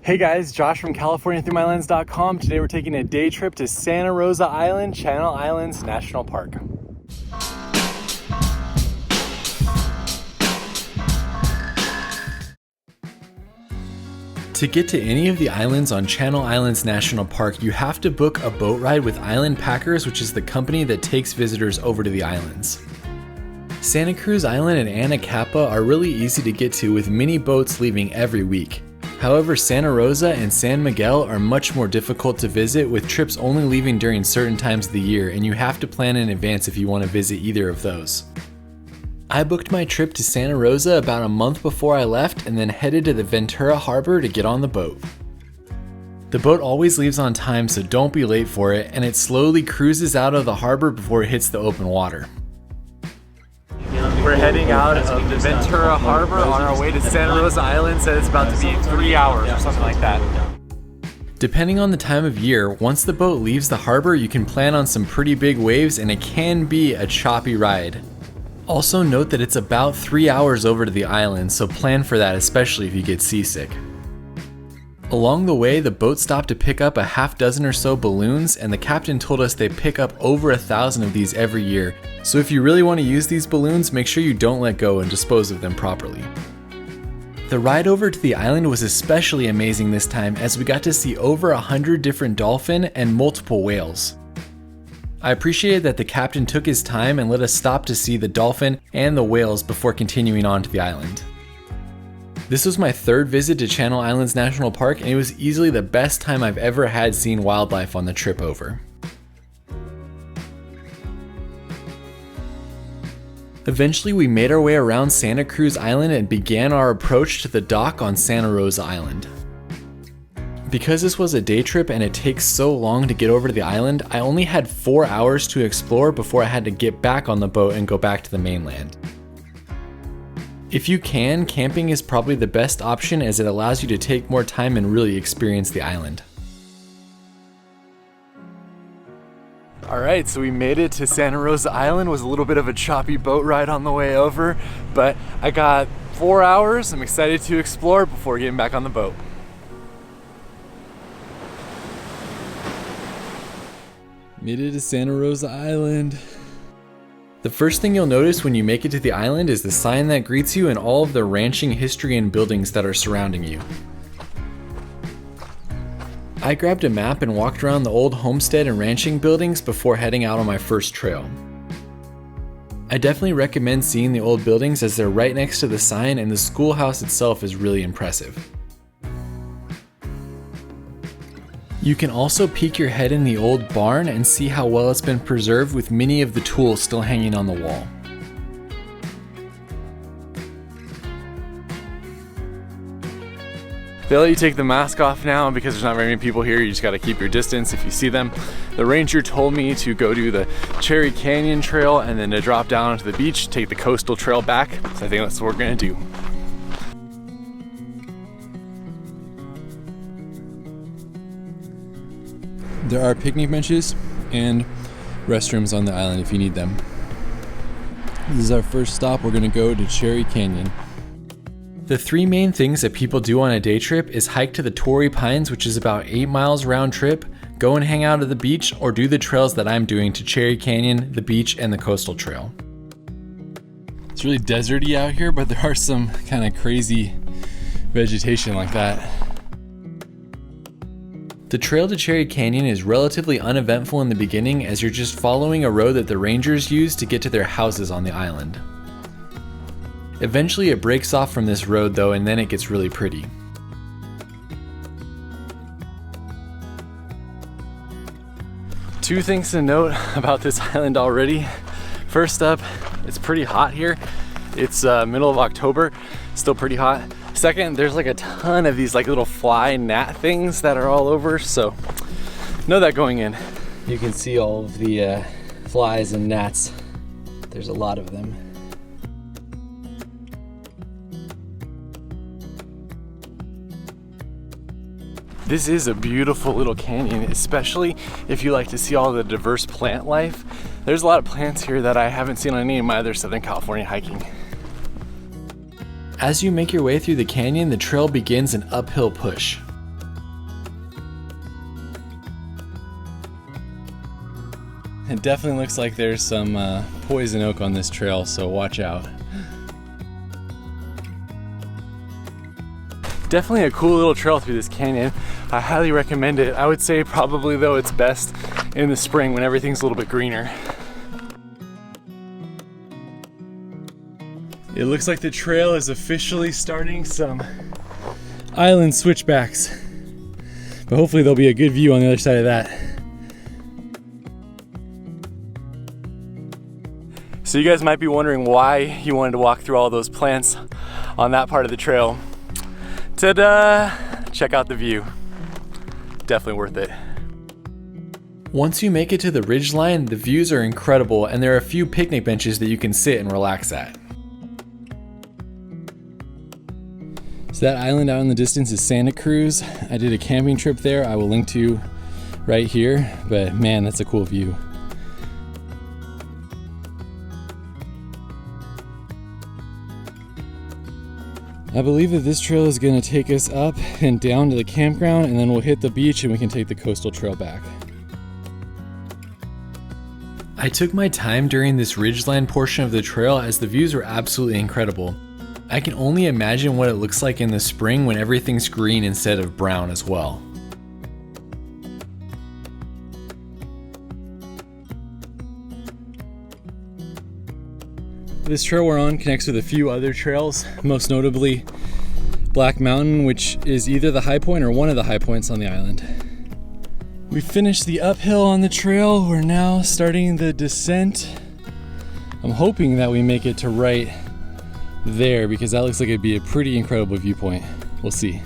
Hey guys, Josh from CaliforniaThroughMyLens.com. Today we're taking a day trip to Santa Rosa Island, Channel Islands National Park. To get to any of the islands on Channel Islands National Park, you have to book a boat ride with Island Packers, which is the company that takes visitors over to the islands. Santa Cruz Island and Anacapa are really easy to get to with mini boats leaving every week. However, Santa Rosa and San Miguel are much more difficult to visit, with trips only leaving during certain times of the year, and you have to plan in advance if you want to visit either of those. I booked my trip to Santa Rosa about a month before I left and then headed to the Ventura Harbor to get on the boat. The boat always leaves on time, so don't be late for it, and it slowly cruises out of the harbor before it hits the open water. We're heading out of the Ventura Harbor on our way to Santa Rosa Island. Said it's about to be 3 hours or something like that. Depending on the time of year, once the boat leaves the harbor, you can plan on some pretty big waves and it can be a choppy ride. Also note that it's about 3 hours over to the island, so plan for that, especially if you get seasick. Along the way, the boat stopped to pick up a half dozen or so balloons, and the captain told us they pick up over 1,000 of these every year, so if you really want to use these balloons, make sure you don't let go and dispose of them properly. The ride over to the island was especially amazing this time, as we got to see over 100 different dolphin and multiple whales. I appreciated that the captain took his time and let us stop to see the dolphin and the whales before continuing on to the island. This was my third visit to Channel Islands National Park, and it was easily the best time I've ever had seeing wildlife on the trip over. Eventually, we made our way around Santa Cruz Island and began our approach to the dock on Santa Rosa Island. Because this was a day trip and it takes so long to get over to the island, I only had 4 hours to explore before I had to get back on the boat and go back to the mainland. If you can, camping is probably the best option, as it allows you to take more time and really experience the island. Alright, so we made it to Santa Rosa Island. It was a little bit of a choppy boat ride on the way over, but I got 4 hours. I'm excited to explore before getting back on the boat. Made it to Santa Rosa Island. The first thing you'll notice when you make it to the island is the sign that greets you and all of the ranching history and buildings that are surrounding you. I grabbed a map and walked around the old homestead and ranching buildings before heading out on my first trail. I definitely recommend seeing the old buildings, as they're right next to the sign, and the schoolhouse itself is really impressive. You can also peek your head in the old barn and see how well it's been preserved, with many of the tools still hanging on the wall. They let you take the mask off now, and because there's not very many people here, you just gotta keep your distance if you see them. The ranger told me to go do the Cherry Canyon Trail and then to drop down onto the beach, take the coastal trail back. So I think that's what we're gonna do. There are picnic benches and restrooms on the island if you need them. This is our first stop. We're gonna go to Cherry Canyon. The three main things that people do on a day trip is hike to the Torrey Pines, which is about 8 miles round trip, go and hang out at the beach, or do the trails that I'm doing to Cherry Canyon, the beach, and the coastal trail. It's really deserty out here, but there are some kind of crazy vegetation like that. The trail to Cherry Canyon is relatively uneventful in the beginning, as you're just following a road that the rangers use to get to their houses on the island. Eventually it breaks off from this road though, and then it gets really pretty. Two things to note about this island already. First up, it's pretty hot here. It's middle of October, still pretty hot. Second, there's like a ton of these like little fly gnat things that are all over, so know that going in. You can see all of the flies and gnats. There's a lot of them. This is a beautiful little canyon, especially if you like to see all the diverse plant life. There's a lot of plants here that I haven't seen on any of my other Southern California hiking. As you make your way through the canyon, the trail begins an uphill push. It definitely looks like there's some poison oak on this trail, so watch out. Definitely a cool little trail through this canyon. I highly recommend it. I would say probably though it's best in the spring when everything's a little bit greener. It looks like the trail is officially starting some island switchbacks, but hopefully there'll be a good view on the other side of that. So you guys might be wondering why you wanted to walk through all those plants on that part of the trail. Ta-da! Check out the view. Definitely worth it. Once you make it to the ridgeline, the views are incredible and there are a few picnic benches that you can sit and relax at. So that island out in the distance is Santa Cruz. I did a camping trip there I will link to right here, but man, that's a cool view. I believe that this trail is going to take us up and down to the campground, and then we'll hit the beach and we can take the coastal trail back. I took my time during this ridgeline portion of the trail as the views were absolutely incredible. I can only imagine what it looks like in the spring when everything's green instead of brown as well. This trail we're on connects with a few other trails, most notably Black Mountain, which is either the high point or one of the high points on the island. We finished the uphill on the trail. We're now starting the descent. I'm hoping that we make it to right there because that looks like it'd be a pretty incredible viewpoint. We'll see.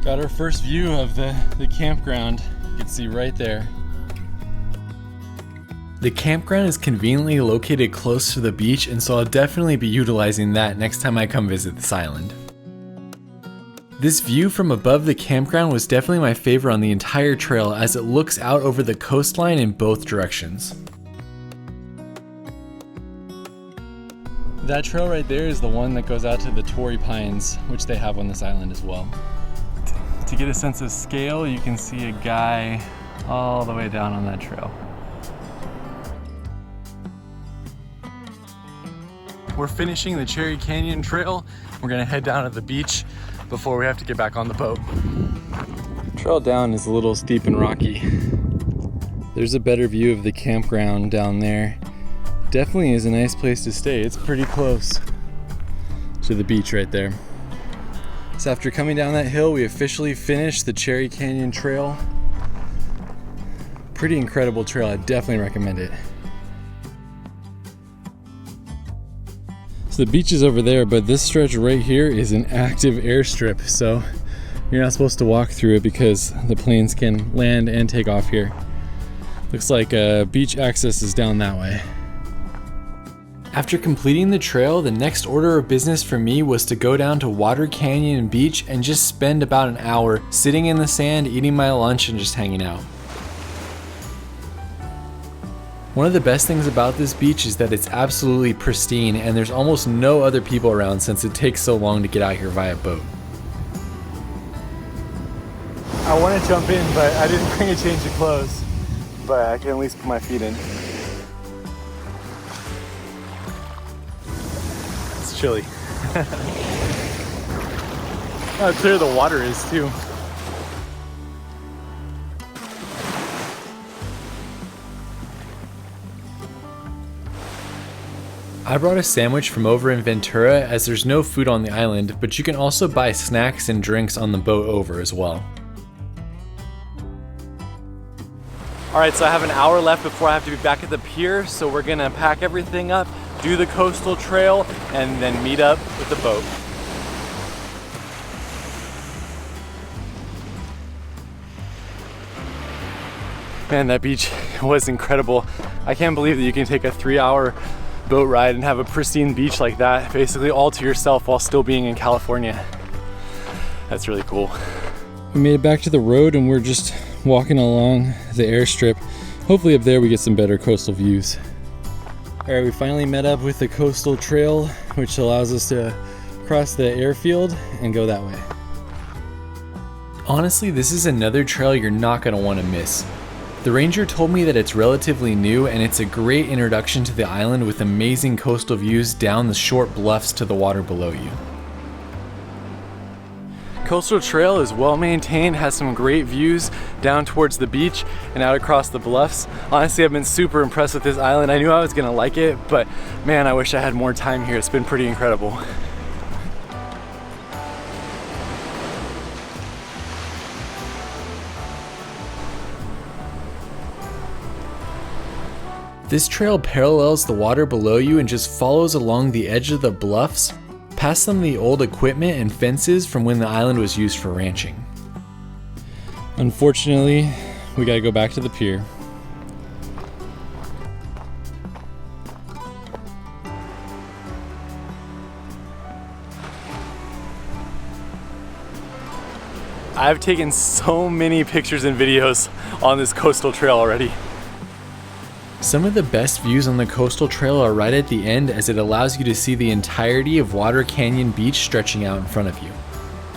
Got our first view of the campground. You can see right there. The campground is conveniently located close to the beach, and so I'll definitely be utilizing that next time I come visit this island. This view from above the campground was definitely my favorite on the entire trail as it looks out over the coastline in both directions. That trail right there is the one that goes out to the Torrey Pines, which they have on this island as well. To get a sense of scale, you can see a guy all the way down on that trail. We're finishing the Cherry Canyon Trail. We're gonna head down to the beach before we have to get back on the boat. Trail down is a little steep and rocky. There's a better view of the campground down there. Definitely is a nice place to stay. It's pretty close to the beach right there. So after coming down that hill, we officially finished the Cherry Canyon Trail. Pretty incredible trail, I definitely recommend it. The beach is over there, but this stretch right here is an active airstrip, so you're not supposed to walk through it because the planes can land and take off here. Looks like beach access is down that way. After completing the trail, the next order of business for me was to go down to Water Canyon Beach and just spend about an hour sitting in the sand, eating my lunch, and just hanging out. One of the best things about this beach is that it's absolutely pristine and there's almost no other people around since it takes so long to get out here via boat. I want to jump in, but I didn't bring a change of clothes, but I can at least put my feet in. It's chilly. How clear the water is too. I brought a sandwich from over in Ventura as there's no food on the island, but you can also buy snacks and drinks on the boat over as well. Alright, so I have an hour left before I have to be back at the pier, so we're gonna pack everything up, do the coastal trail, and then meet up with the boat. Man, that beach was incredible. I can't believe that you can take a 3-hour boat ride and have a pristine beach like that basically all to yourself while still being in California. That's really cool. We made it back to the road and we're just walking along the airstrip. Hopefully up there we get some better coastal views. Alright, we finally met up with the coastal trail, which allows us to cross the airfield and go that way. Honestly, this is another trail you're not going to want to miss. The ranger told me that it's relatively new and it's a great introduction to the island with amazing coastal views down the short bluffs to the water below you. Coastal Trail is well maintained, has some great views down towards the beach and out across the bluffs. Honestly, I've been super impressed with this island. I knew I was gonna like it, but man, I wish I had more time here. It's been pretty incredible. This trail parallels the water below you and just follows along the edge of the bluffs, past some of the old equipment and fences from when the island was used for ranching. Unfortunately, we gotta go back to the pier. I've taken so many pictures and videos on this coastal trail already. Some of the best views on the coastal trail are right at the end, as it allows you to see the entirety of Water Canyon Beach stretching out in front of you.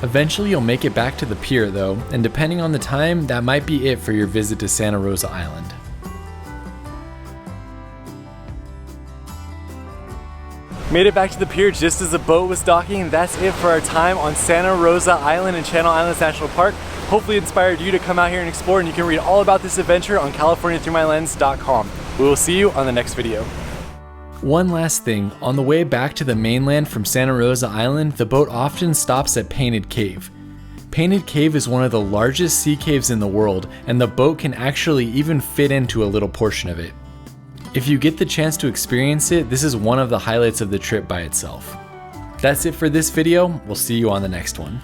Eventually you'll make it back to the pier though, and depending on the time, that might be it for your visit to Santa Rosa Island. Made it back to the pier just as the boat was docking. That's it for our time on Santa Rosa Island in Channel Islands National Park. Hopefully it inspired you to come out here and explore, and you can read all about this adventure on CaliforniaThroughMyLens.com. We will see you on the next video. One last thing, on the way back to the mainland from Santa Rosa Island, the boat often stops at Painted Cave. Painted Cave is one of the largest sea caves in the world, and the boat can actually even fit into a little portion of it. If you get the chance to experience it, this is one of the highlights of the trip by itself. That's it for this video. We'll see you on the next one.